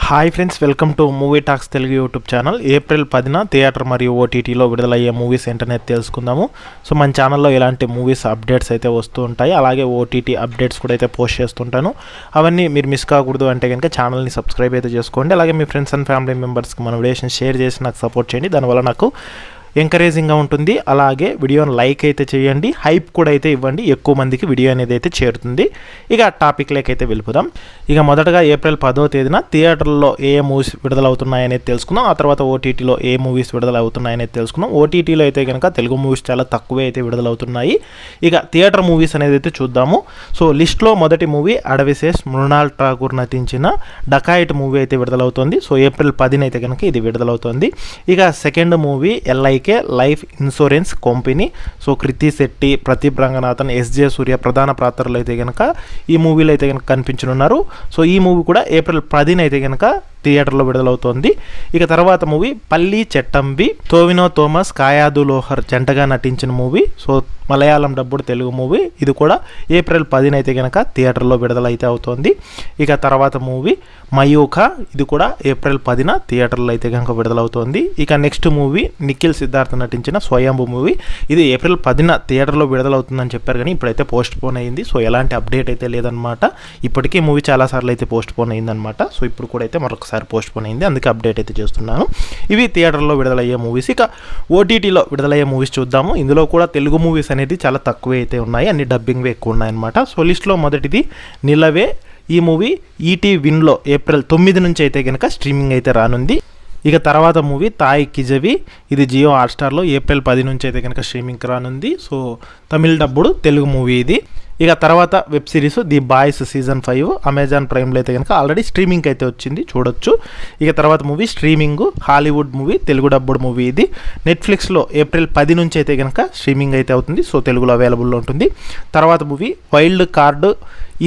Hi friends, welcome to movie talks Telugu YouTube channel. April 10న theatre మరియు ఓటీటీలో విడుదలయ్యే మూవీస్ ఏంటనే తెలుసుకుందాము. సో మన ఛానల్లో ఇలాంటి మూవీస్ అప్డేట్స్ అయితే వస్తూ ఉంటాయి, అలాగే ఓటీటీ అప్డేట్స్ కూడా అయితే పోస్ట్ చేస్తుంటాను. అవన్నీ మీరు మిస్ కాకూడదు అంటే కనుక ఛానల్ని సబ్స్క్రైబ్ అయితే చేసుకోండి. అలాగే మీ ఫ్రెండ్స్ అండ్ ఫ్యామిలీ మెంబర్స్కి మన వీడియోస్ని షేర్ చేసి నాకు సపోర్ట్ చేయండి. దానివల్ల నాకు ఎంకరేజింగ్గా ఉంటుంది. అలాగే వీడియోని లైక్ అయితే చేయండి, హైప్ కూడా అయితే ఇవ్వండి, ఎక్కువ మందికి వీడియో అనేది అయితే చేరుతుంది. ఇక టాపిక్లోకి అయితే వెళ్ళిపోదాం. ఇక మొదటగా ఏప్రిల్ 10వ తేదీన థియేటర్లో ఏ మూవీస్ విడుదలవుతున్నాయనేది తెలుసుకుందాం. ఆ తర్వాత ఓటీటీలో ఏ మూవీస్ విడుదలవుతున్నాయనేది తెలుసుకుందాం. ఓటీటీలో అయితే కనుక తెలుగు మూవీస్ చాలా తక్కువే అయితే విడుదలవుతున్నాయి. ఇక థియేటర్ మూవీస్ అనేది అయితే చూద్దాము. సో లిస్ట్లో మొదటి మూవీ అడవిశేష్ మృణాల్ ఠాకూర్ నటించిన డకాయిట్ మూవీ అయితే విడుదలవుతుంది. సో ఏప్రిల్ 10న అయితే కనుక ఇది విడుదలవుతుంది. ఇక second movie life insurance company. So Krithi Shetty, Pradeep Ranganathan, SJ Suryah ప్రధాన పాత్రలు అయితే కనుక ఈ మూవీలో అయితే కనుక కనిపించనున్నారు. సో ఈ మూవీ కూడా ఏప్రిల్ 10న అయితే కనుక థియేటర్లో విడుదలవుతోంది. ఇక తర్వాత మూవీ పల్లి చెట్టంబి, టోవినో థోమస్, కాయాదు లోహర్ జంటగా నటించిన movie. So Malayalam dubbed Telugu movie. ఇది కూడా ఏప్రిల్ 10న అయితే కనుక థియేటర్లో విడుదలైతే అవుతోంది. ఇక తర్వాత మూవీ మయూఖ. ఇది కూడా ఏప్రిల్ 10న థియేటర్లో అయితే కనుక విడుదలవుతోంది. ఇక నెక్స్ట్ మూవీ నిఖిల్ సిద్ధార్థ్ నటించిన స్వయంభూ మూవీ. ఇది ఏప్రిల్ 10న థియేటర్లో విడుదలవుతుందని చెప్పారు, కానీ ఇప్పుడైతే పోస్ట్ పోన్ అయింది. సో ఎలాంటి అప్డేట్ అయితే లేదనమాట. ఇప్పటికీ మూవీ చాలాసార్లు అయితే పోస్ట్ పోన్ అయిందనమాట. సో ఇప్పుడు కూడా అయితే మరొకసారి పోస్ట్ పోన్ అయింది, అందుకే అప్డేట్ అయితే చేస్తున్నాను. ఇవి థియేటర్లో విడుదలయ్యే మూవీస్. ఇక ఓటీటీలో విడుదలయ్యే మూవీస్ చూద్దాము. ఇందులో కూడా తెలుగు మూవీస్ అనేది చాలా తక్కువే అయితే ఉన్నాయి, అన్ని డబ్బింగ్వే ఎక్కువ ఉన్నాయన్నమాట. సో లిస్ట్లో మొదటిది నిలవే. ఈ మూవీ ఈటీ విన్లో ఏప్రిల్ 9 నుంచి అయితే కనుక స్ట్రీమింగ్ అయితే రానుంది. ఇక తర్వాత మూవీ తాయ్ కిజవి. ఇది జియో హాట్స్టార్లో ఏప్రిల్ 10 నుంచి అయితే కనుక స్ట్రీమింగ్కి రానుంది. So Tamil dubbed Telugu movie ఇది. ఇక తర్వాత web series the boys season 5 Amazon ప్రైమ్లో అయితే కనుక ఆల్రెడీ స్ట్రీమింగ్ అయితే వచ్చింది, చూడొచ్చు. ఇక తర్వాత movie streaming Hollywood movie Telugu dubbed movie. ఇది నెట్ఫ్లిక్స్లో ఏప్రిల్ 10 నుంచి అయితే కనుక స్ట్రీమింగ్ అయితే అవుతుంది. సో తెలుగులో అవైలబుల్లో ఉంటుంది. తర్వాత మూవీ వైల్డ్ కార్డ్.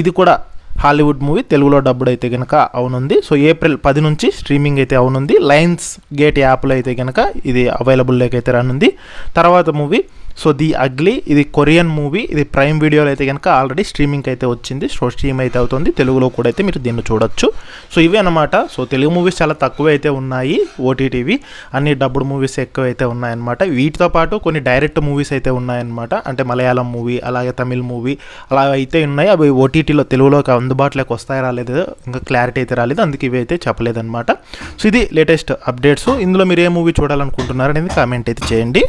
ఇది కూడా హాలీవుడ్ మూవీ తెలుగులో డబ్బుడు అయితే కనుక అవునుంది. సో ఏప్రిల్ 10 నుంచి స్ట్రీమింగ్ అయితే అవునుంది. లయన్స్ గేట్ యాప్లో అయితే కనుక ఇది అవైలబుల్లోకి అయితే రానుంది. తర్వాత మూవీ సో ది అగ్లీ. ఇది కొరియన్ మూవీ. ఇది ప్రైమ్ వీడియోలో అయితే కనుక ఆల్రెడీ స్ట్రీమింగ్ అయితే వచ్చింది. సో స్ట్రీమ్ అయితే అవుతుంది, తెలుగులో కూడా అయితే మీరు దీన్ని చూడొచ్చు. సో ఇవే అనమాట. సో తెలుగు మూవీస్ చాలా తక్కువ అయితే ఉన్నాయి ఓటీటీవి, అన్ని డబ్బుడు మూవీస్ ఎక్కువ అయితే ఉన్నాయన్నమాట. వీటితో పాటు కొన్ని డైరెక్ట్ మూవీస్ అయితే ఉన్నాయన్నమాట. అంటే మలయాళం మూవీ, అలాగే తమిళ్ మూవీ అలా అయితే ఉన్నాయి. అవి ఓటీటీలో తెలుగులోకి అందుబాటులోకి వస్తాయి రాలేదు, ఇంకా క్లారిటీ అయితే రాలేదు, అందుకే ఇవి అయితే చెప్పలేదన్నమాట. సో ఇది లేటెస్ట్ అప్డేట్స్. ఇందులో మీరు ఏ మూవీ చూడాలనుకుంటున్నారు అనేది కామెంట్ అయితే చేయండి.